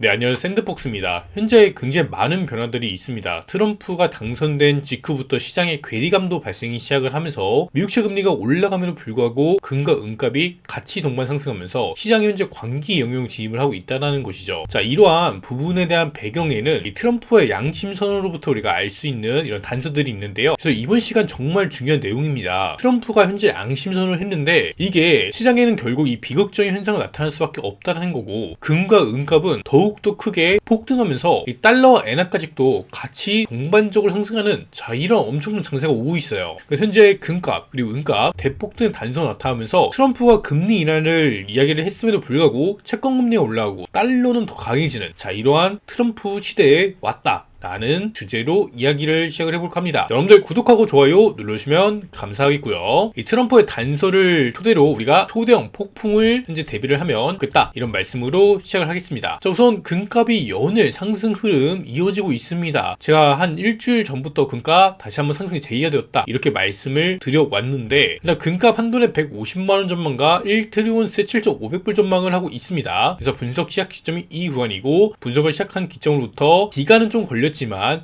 네, 안녕하세요. 샌드박스입니다. 현재 굉장히 많은 변화들이 있습니다. 트럼프가 당선된 직후부터 시장에 괴리감도 발생이 시작을 하면서 미국채 금리가 올라감에도 불구하고 금과 은값이 같이 동반 상승하면서 시장이 현재 광기 영역 진입을 하고 있다는 것이죠. 자, 이러한 부분에 대한 배경에는 이 트럼프의 양심 선언으로부터 우리가 알 수 있는 이런 단서들이 있는데요. 그래서 이번 시간 정말 중요한 내용입니다. 트럼프가 현재 양심 선언을 했는데 이게 시장에는 결국 이 비극적인 현상이 나타날 수밖에 없다는 거고, 금과 은값은 더욱더 크게 폭등하면서 이 달러와 엔화까지도 같이 동반적으로 상승하는 이런 엄청난 장세가 오고 있어요. 그래서 현재 금값 그리고 은값 대폭등 단서가 나타나면서 트럼프가 금리 인하를 이야기를 했음에도 불구하고 채권금리가 올라가고 달러는 더 강해지는 이러한 트럼프 시대에 왔다 라는 주제로 이야기를 시작을 해볼까 합니다. 여러분들 구독하고 좋아요 눌러주시면 감사하겠고요. 이 트럼프의 단서를 토대로 우리가 초대형 폭풍을 현재 대비를 하면 그다 이런 말씀으로 시작을 하겠습니다. 자, 우선 금값이 연일 상승 흐름 이어지고 있습니다. 제가 한 일주일 전부터 금값 다시 한번 상승이 재개되었다 이렇게 말씀을 드려왔는데, 일단 금값 한돈에 150만원 전망과 1트리온스의 7,500불 전망을 하고 있습니다. 그래서 분석 시작 시점이 이 구간이고, 분석을 시작한 기점으로부터 기간은 좀 걸렸지만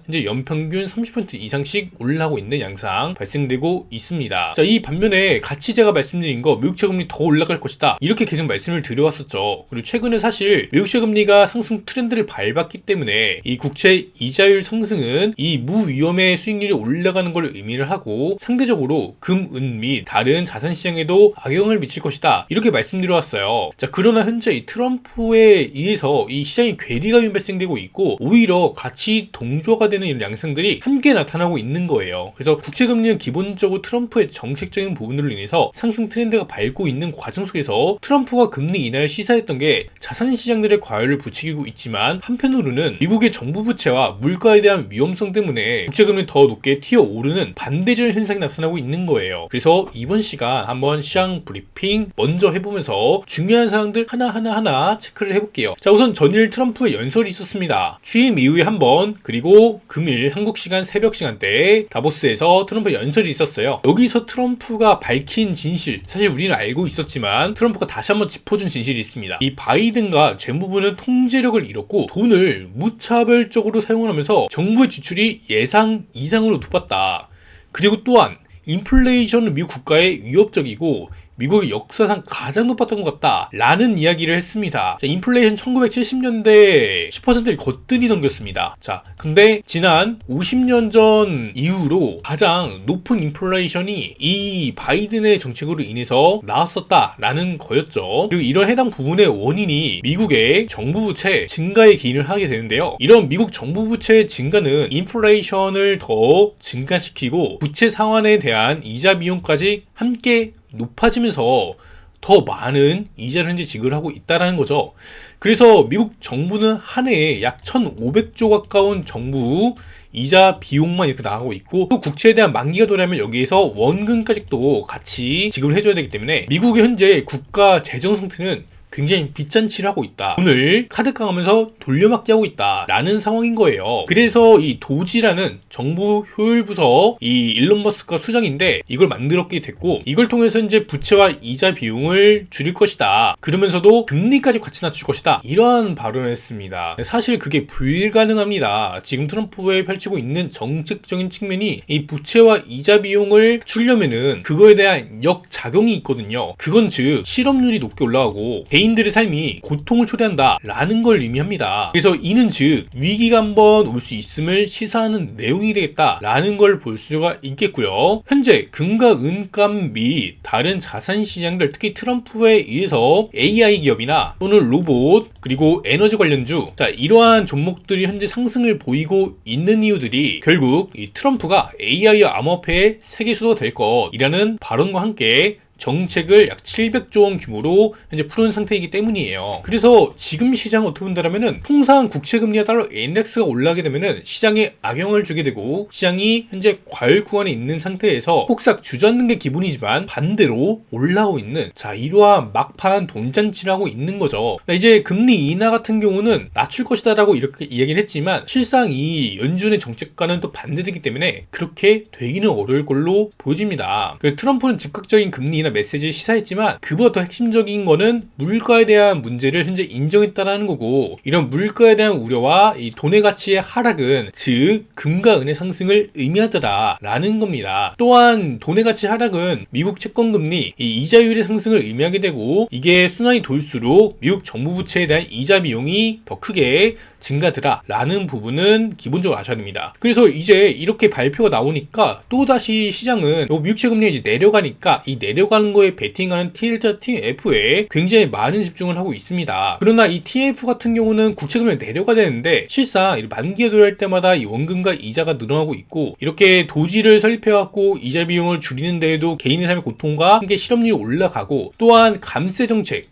현재 연평균 30% 이상씩 올라가고 있는 양상 발생되고 있습니다. 자, 이 반면에 같이 제가 말씀드린 거 미국채 금리 더 올라갈 것이다 이렇게 계속 말씀을 드려왔었죠. 그리고 최근에 사실 미국채 금리가 상승 트렌드를 밟았기 때문에 이 국채 이자율 상승은 이 무위험의 수익률이 올라가는 걸 의미를 하고, 상대적으로 금, 은 및 다른 자산 시장에도 악영향을 미칠 것이다 이렇게 말씀드려왔어요. 자, 그러나 현재 이 트럼프에 의해서 이 시장에 괴리감이 발생되고 있고, 오히려 같이 동조가 되는 이런 양상들이 함께 나타나고 있는 거예요. 그래서 국채금리는 기본적으로 트럼프의 정책적인 부분으로 인해서 상승 트렌드가 밟고 있는 과정 속에서 트럼프가 금리 인하를 시사했던 게 자산시장들의 과열을 부추기고 있지만, 한편으로는 미국의 정부 부채와 물가에 대한 위험성 때문에 국채금리 더 높게 튀어오르는 반대적인 현상이 나타나고 있는 거예요. 그래서 이번 시간 한번 시장 브리핑 먼저 해보면서 중요한 사항들 하나하나 체크를 해볼게요. 자, 우선 전일 트럼프의 연설이 있었습니다. 취임 이후에 한번, 그리고 금일 한국 시간 새벽 시간대에 다보스에서 트럼프 연설이 있었어요. 여기서 트럼프가 밝힌 진실, 사실 우리는 알고 있었지만 트럼프가 다시 한번 짚어준 진실이 있습니다. 이 바이든과 재무부는 통제력을 잃었고 돈을 무차별적으로 사용하면서 정부의 지출이 예상 이상으로 높았다. 그리고 또한 인플레이션은 미국 국가에 위협적이고 미국의 역사상 가장 높았던 것 같다 라는 이야기를 했습니다. 자, 인플레이션 1970년대 10%를 거뜬히 넘겼습니다. 자, 근데 지난 50년 전 이후로 가장 높은 인플레이션이 이 바이든의 정책으로 인해서 나왔었다 라는 거였죠. 그리고 이런 해당 부분의 원인이 미국의 정부 부채 증가에 기인을 하게 되는데요. 이런 미국 정부 부채 증가는 인플레이션을 더 증가시키고 부채 상환에 대한 이자 비용까지 함께 높아지면서 더 많은 이자를 현재 지급을 하고 있다는 거죠. 그래서 미국 정부는 한 해에 약 1,500조 가까운 정부 이자 비용만 이렇게 나가고 있고, 또 국채에 대한 만기가 도래하면 여기에서 원금까지도 같이 지급을 해줘야 되기 때문에 미국의 현재 국가 재정 상태는 굉장히 빚잔치를 하고 있다. 돈을 카드깡하면서 돌려막기 하고 있다 라는 상황인 거예요. 그래서 이 도지라는 정부 효율부서 이 일론 머스크가 수장인데 이걸 만들었게 됐고, 이걸 통해서 이제 부채와 이자 비용을 줄일 것이다. 그러면서도 금리까지 같이 낮출 것이다. 이러한 발언을 했습니다. 사실 그게 불가능합니다. 지금 트럼프에 펼치고 있는 정책적인 측면이 이 부채와 이자 비용을 줄려면은 그거에 대한 역작용이 있거든요. 그건 즉 실업률이 높게 올라가고 개인들의 삶이 고통을 초래한다 라는 걸 의미합니다. 그래서 이는 즉 위기가 한번 올 수 있음을 시사하는 내용이 되겠다 라는 걸 볼 수가 있겠고요. 현재 금과 은값 및 다른 자산시장들, 특히 트럼프에 의해서 AI 기업이나 또는 로봇 그리고 에너지 관련주, 자, 이러한 종목들이 현재 상승을 보이고 있는 이유들이 결국 이 트럼프가 AI와 암호화폐의 세계 수도가 될 것이라는 발언과 함께 정책을 약 700조 원 규모로 현재 풀은 상태이기 때문이에요. 그래서 지금 시장 어떻게 본다면은 통상 국채금리와 달러 인덱스가 올라가게 되면은 시장에 악영향을 주게 되고, 시장이 현재 과열 구간에 있는 상태에서 폭삭 주저앉는 게 기본이지만 반대로 올라오고 있는 이러한 막판 돈잔치를 하고 있는 거죠. 이제 금리 인하 같은 경우는 낮출 것이다 라고 이렇게 이야기를 했지만 실상 이 연준의 정책과는 또 반대되기 때문에 그렇게 되기는 어려울 걸로 보여집니다. 트럼프는 즉각적인 금리 인하 비트코인이라는 메시지를 시사했지만 그보다 더 핵심적인 거는 물가에 대한 문제를 현재 인정했다라는 거고, 이런 물가에 대한 우려와 이 돈의 가치의 하락은 즉 금과 은의 상승을 의미하더라라는 겁니다. 또한 돈의 가치 하락은 미국 채권금리 이 이자율의 상승을 의미하게 되고, 이게 순환이 돌수록 미국 정부 부채에 대한 이자 비용이 더 크게 증가더라 라는 부분은 기본적으로 아셔야 됩니다. 그래서 이제 이렇게 발표가 나오니까 또다시 시장은 미국 채권금리가 이제 내려가니까 이 내려가는 거에 베팅하는 TL자 TF에 굉장히 많은 집중을 하고 있습니다. 그러나 이 TF 같은 경우는 국채금리가 내려가야 되는데 실상 만기에 도래할 때마다 이 원금과 이자가 늘어나고 있고, 이렇게 도지를 설립해갖고 이자 비용을 줄이는 데에도 개인의 삶의 고통과 함께 실업률이 올라가고, 또한 감세 정책이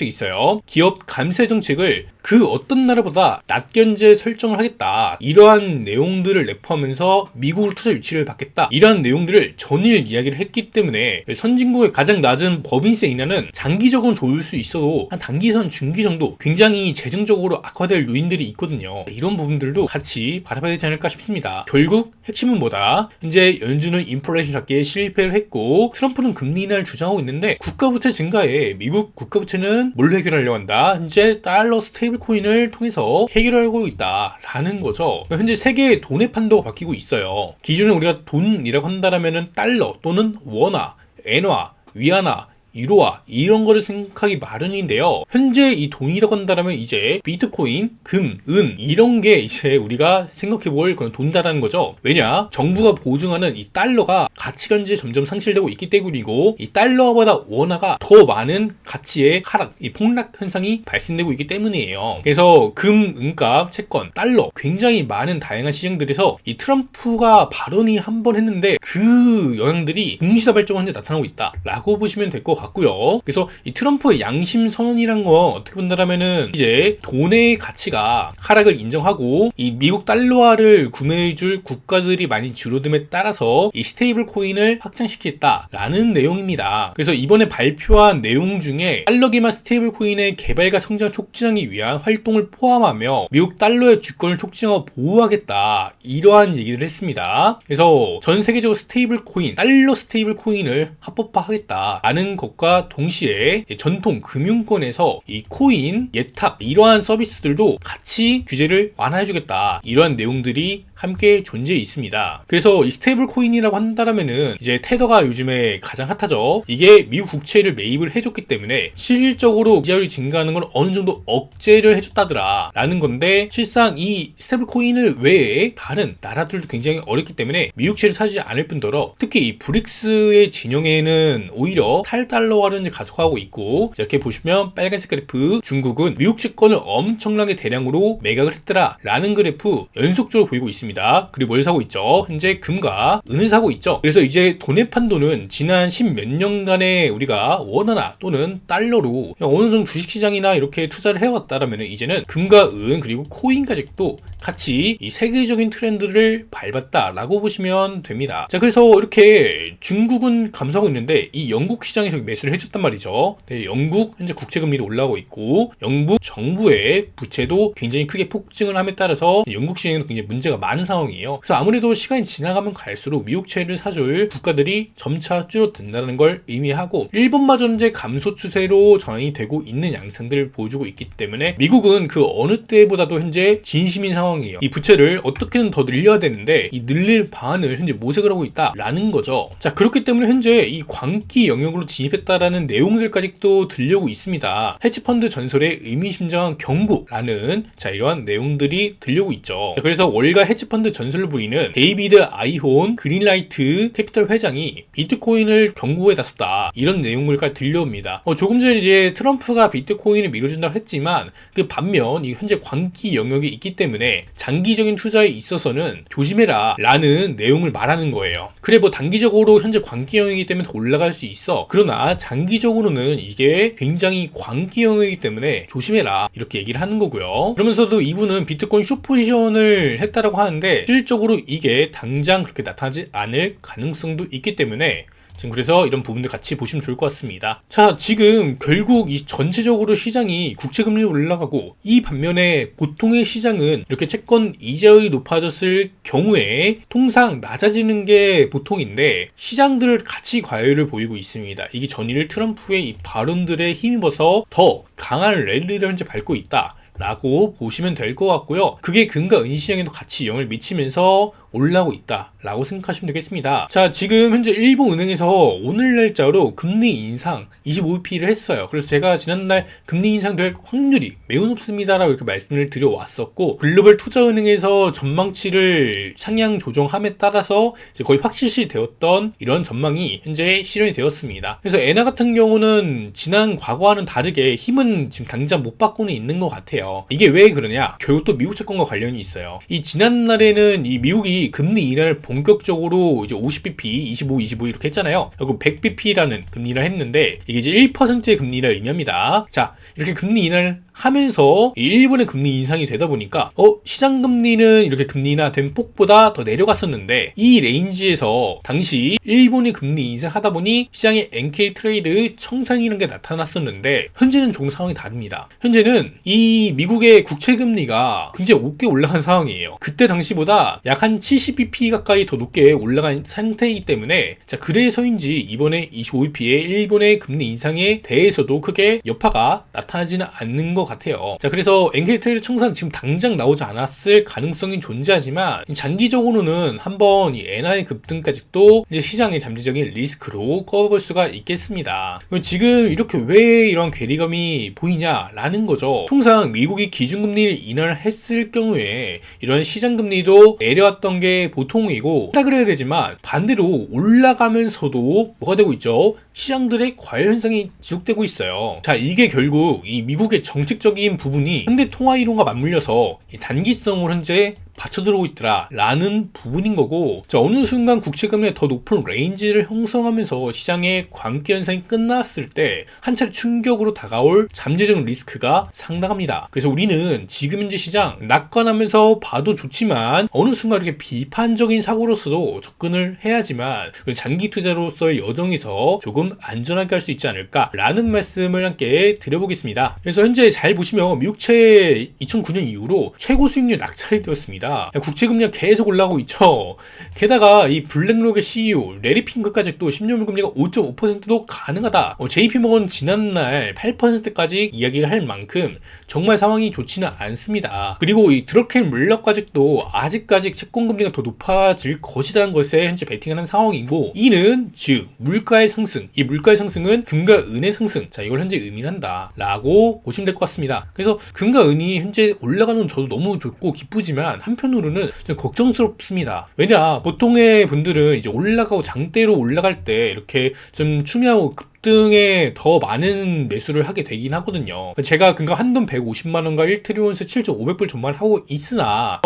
있어요. 기업 감세 정책을 그 어떤 나라보다 낮견제 설정을 하겠다, 이러한 내용들을 내포하면서 미국으로 투자 유치를 받겠다, 이러한 내용들을 전일 이야기를 했기 때문에 선진국의 가장 낮은 법인세 인하는 장기적으로는 좋을 수 있어도 한 단기선 중기 정도 굉장히 재정적으로 악화될 요인들이 있거든요. 이런 부분들도 같이 바라봐야 되지 않을까 싶습니다. 결국 핵심은 뭐다? 현재 연준은 인플레이션 잡기에 실패를 했고 트럼프는 금리 인하를 주장하고 있는데, 국가부채 증가에 미국 국가부채는 뭘로 해결하려고 한다? 현재 달러 스테이블 코인을 통해서 해결하고 있다라는 거죠. 현재 세계의 돈의 판도가 바뀌고 있어요. 기존에 우리가 돈이라고 한다라면은 달러 또는 원화, 엔화, 위안화, 유로화 이런 거를 생각하기 마련인데요. 현재 이 돈이라고 한다면 이제 비트코인, 금, 은 이런 게 이제 우리가 생각해볼 그런 돈다라는 거죠. 왜냐? 정부가 보증하는 이 달러가 가치가 이제 점점 상실되고 있기 때문이고, 이 달러보다 원화가 더 많은 가치의 하락, 이 폭락 현상이 발생되고 있기 때문이에요. 그래서 금, 은값, 채권, 달러 굉장히 많은 다양한 시장들에서 이 트럼프가 발언이 한 번 했는데 그 영향들이 동시다발적으로 현재 나타나고 있다라고 보시면 될 것 같고요. 그래서 이 트럼프의 양심 선언이란 건 어떻게 본다라면은 이제 돈의 가치가 하락을 인정하고 이 미국 달러화를 구매해줄 국가들이 많이 줄어듦에 따라서 이 스테이블 코인을 확장시키겠다라는 내용입니다. 그래서 이번에 발표한 내용 중에 달러 기반 스테이블 코인의 개발과 성장을 촉진하기 위한 활동을 포함하며 미국 달러의 주권을 촉진하고 보호하겠다, 이러한 얘기를 했습니다. 그래서 전 세계적으로 스테이블 코인, 달러 스테이블 코인을 합법화하겠다라는 것과 동시에 전통 금융권에서 이 코인, 예탁 이러한 서비스들도 같이 규제를 완화해주겠다, 이러한 내용들이 함께 존재해 있습니다. 그래서 이 스테이블 코인이라고 한다면은 이제 테더가 요즘에 가장 핫하죠. 이게 미국 국채를 매입을 해줬기 때문에 실질적으로 이자율이 증가하는 걸 어느 정도 억제를 해줬다더라 라는 건데, 실상 이 스테이블 코인을 외에 다른 나라들도 굉장히 어렵기 때문에 미국채를 사지 않을 뿐더러 특히 이 브릭스의 진영에는 오히려 탈달러화를 가속하고 있고, 이렇게 보시면 빨간색 그래프 중국은 미국 채권을 엄청나게 대량으로 매각을 했더라 라는 그래프 연속적으로 보이고 있습니다. 그리고 뭘 사고 있죠? 현재 금과 은을 사고 있죠. 그래서 이제 돈의 판도는 지난 10몇 년간의 우리가 원화나 또는 달러로 어느 정도 주식시장이나 이렇게 투자를 해왔다라면 이제는 금과 은 그리고 코인까지도 같이 이 세계적인 트렌드를 밟았다라고 보시면 됩니다. 자, 그래서 이렇게 중국은 감소하고 있는데 이 영국 시장에서 매수를 해줬단 말이죠. 네, 영국 현재 국채금리도 올라가고 있고 영국 정부의 부채도 굉장히 크게 폭증을 함에 따라서 영국 시장에도 굉장히 문제가 많은 상황이에요. 그래서 아무래도 시간이 지나가면 갈수록 미국채를 사줄 국가들이 점차 줄어든다는 걸 의미하고, 일본마저 현재 감소 추세로 전환이 되고 있는 양상들을 보여주고 있기 때문에 미국은 그 어느 때보다도 현재 진심인 상황이에요. 이 부채를 어떻게든 더 늘려야 되는데 이 늘릴 방안을 현재 모색을 하고 있다라는 거죠. 자, 그렇기 때문에 현재 이 광기 영역으로 진입했다라는 내용들까지 또 들려오고 있습니다. 헤지펀드 전설의 의미심장한 경고라는 이러한 내용들이 들려오고 있죠. 자, 그래서 월가 헤지펀드 전설을 부리는 데이비드 아이혼 그린라이트 캐피털 회장이 비트코인을 경고에 나섰다, 이런 내용들까지 들려옵니다. 조금 전에 이제 트럼프가 비트코인을 밀어준다고 했지만 그 반면 이 현재 광기 영역이 있기 때문에 장기적인 투자에 있어서는 조심해라 라는 내용을 말하는 거예요. 그래 뭐 단기적으로 현재 광기 영역이기 때문에 더 올라갈 수 있어, 그러나 장기적으로는 이게 굉장히 광기 영역이기 때문에 조심해라, 이렇게 얘기를 하는 거고요. 그러면서도 이분은 비트코인 숏포지션을 했다라고 하는데 실질적으로 이게 당장 그렇게 나타나지 않을 가능성도 있기 때문에 지금 그래서 이런 부분들 같이 보시면 좋을 것 같습니다. 자, 지금 결국 이 전체적으로 시장이 국채금리 올라가고 이 반면에 보통의 시장은 이렇게 채권 이자율이 높아졌을 경우에 통상 낮아지는 게 보통인데 시장들 같이 과열을 보이고 있습니다. 이게 전일 트럼프의 이 발언들에 힘입어서 더 강한 랠리를 현재 밟고 있다 라고 보시면 될 것 같고요. 그게 금과 은 시장에도 같이 영향을 미치면서 올라오고 있다 라고 생각하시면 되겠습니다. 자, 지금 현재 일본은행에서 오늘 날짜로 금리 인상 25bp를 했어요. 그래서 제가 지난날 금리 인상될 확률이 매우 높습니다 라고 이렇게 말씀을 드려왔었고, 글로벌 투자은행에서 전망치를 상향 조정함에 따라서 이제 거의 확실시 되었던 이런 전망이 현재 실현이 되었습니다. 그래서 엔화 같은 경우는 지난 과거와는 다르게 힘은 지금 당장 못 받고는 있는 것 같아요. 이게 왜 그러냐? 결국 또 미국 채권과 관련이 있어요. 이 지난날에는 이 미국이 금리 인하를 본격적으로 이제 50bp, 25, 25 이렇게 했잖아요. 그리고 100bp라는 금리 인하를 했는데 이게 이제 1%의 금리 인하를 의미합니다. 자, 이렇게 금리 인하를 하면서 일본의 금리 인상이 되다 보니까 시장 금리는 이렇게 금리 인하된 폭보다 더 내려갔었는데 이 레인지에서 당시 일본이 금리 인상하다 보니 시장에 NK 트레이드 청산이라는 게 나타났었는데 현재는 조금 상황이 다릅니다. 현재는 이 미국의 국채 금리가 굉장히 높게 올라간 상황이에요. 그때 당시보다 약 한 70bp 가까이 더 높게 올라간 상태이기 때문에, 자, 그래서인지 이번에 25bp의 일본의 금리 인상에 대해서도 크게 여파가 나타나지는 않는 것 같아요. 자, 그래서 NK 트레이드 청산 지금 당장 나오지 않았을 가능성이 존재하지만 장기적으로는 한번 이 엔화의 급등까지도 이제 시장의 잠재적인 리스크로 꼽아볼 수가 있겠습니다. 지금 이렇게 왜 이런 괴리감이 보이냐라는 거죠. 통상 미국이 기준금리를 인하를 했을 경우에 이런 시장금리도 내려왔던 게 보통이고, 그래야 되지만 반대로 올라가면서도 뭐가 되고 있죠? 시장들의 과열 현상이 지속되고 있어요. 자, 이게 결국 이 미국의 정책적인 부분이 현대 통화 이론과 맞물려서 단기성을 현재 받쳐들어오고 있더라 라는 부분인 거고, 자, 어느 순간 국채금리가 더 높은 레인지를 형성하면서 시장의 광기 현상이 끝났을 때 한 차례 충격으로 다가올 잠재적 리스크가 상당합니다. 그래서 우리는 지금 현재 시장 낙관하면서 봐도 좋지만 어느 순간 이렇게 비판적인 사고로서도 접근을 해야지만 장기 투자로서의 여정에서 조금 안전하게 할 수 있지 않을까 라는 말씀을 함께 드려보겠습니다. 그래서 현재 잘 보시면 미국채 2009년 이후로 최고 수익률 낙찰이 되었습니다. 국채금리가 계속 올라가고 있죠. 게다가 이 블랙록의 CEO 레리 핑크까지 또 10년물 금리가 5.5%도 가능하다. JP모건 지난날 8%까지 이야기를 할 만큼 정말 상황이 좋지는 않습니다. 그리고 이 드러켄 물러까지도 아직까지 채권금리가 더 높아질 것이라는 것에 현재 베팅하는 상황이고, 이는 즉 물가의 상승, 이 물가의 상승은 금과 은의 상승, 자, 이걸 현재 의미한다 라고 보시면 될 것 같습니다. 그래서 금과 은이 현재 올라가는 건 저도 너무 좋고 기쁘지만 한편으로는 좀 걱정스럽습니다. 왜냐, 보통의 분들은 이제 올라가고 장대로 올라갈 때 이렇게 좀 추미하고 등에 더 많은 매수를 하게 되긴 하거든요. 제가 금가 한돈 150만원과 1트리온세 7,500불 전망을 하고 있으나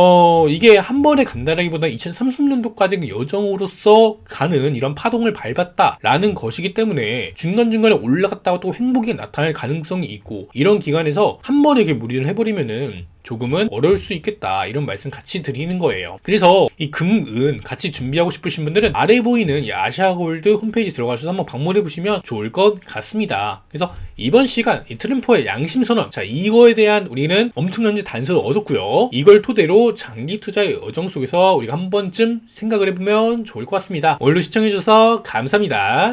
이게 한 번에 간다라기보다 2030년도까지 여정으로서 가는 이런 파동을 밟았다라는 것이기 때문에 중간중간에 올라갔다가 또 행복이 나타날 가능성이 있고, 이런 기간에서 한 번에 이렇게 무리를 해버리면은 조금은 어려울 수 있겠다, 이런 말씀 같이 드리는 거예요. 그래서 이 금, 은 같이 준비하고 싶으신 분들은 아래 보이는 이 아시아골드 홈페이지 들어가셔서 한번 방문해 보시면 좋을 것 같습니다. 그래서 이번 시간 이 트럼프의 양심선언, 자, 이거에 대한 우리는 엄청난 단서를 얻었고요. 이걸 토대로 장기 투자의 여정 속에서 우리가 한 번쯤 생각을 해보면 좋을 것 같습니다. 오늘도 시청해주셔서 감사합니다.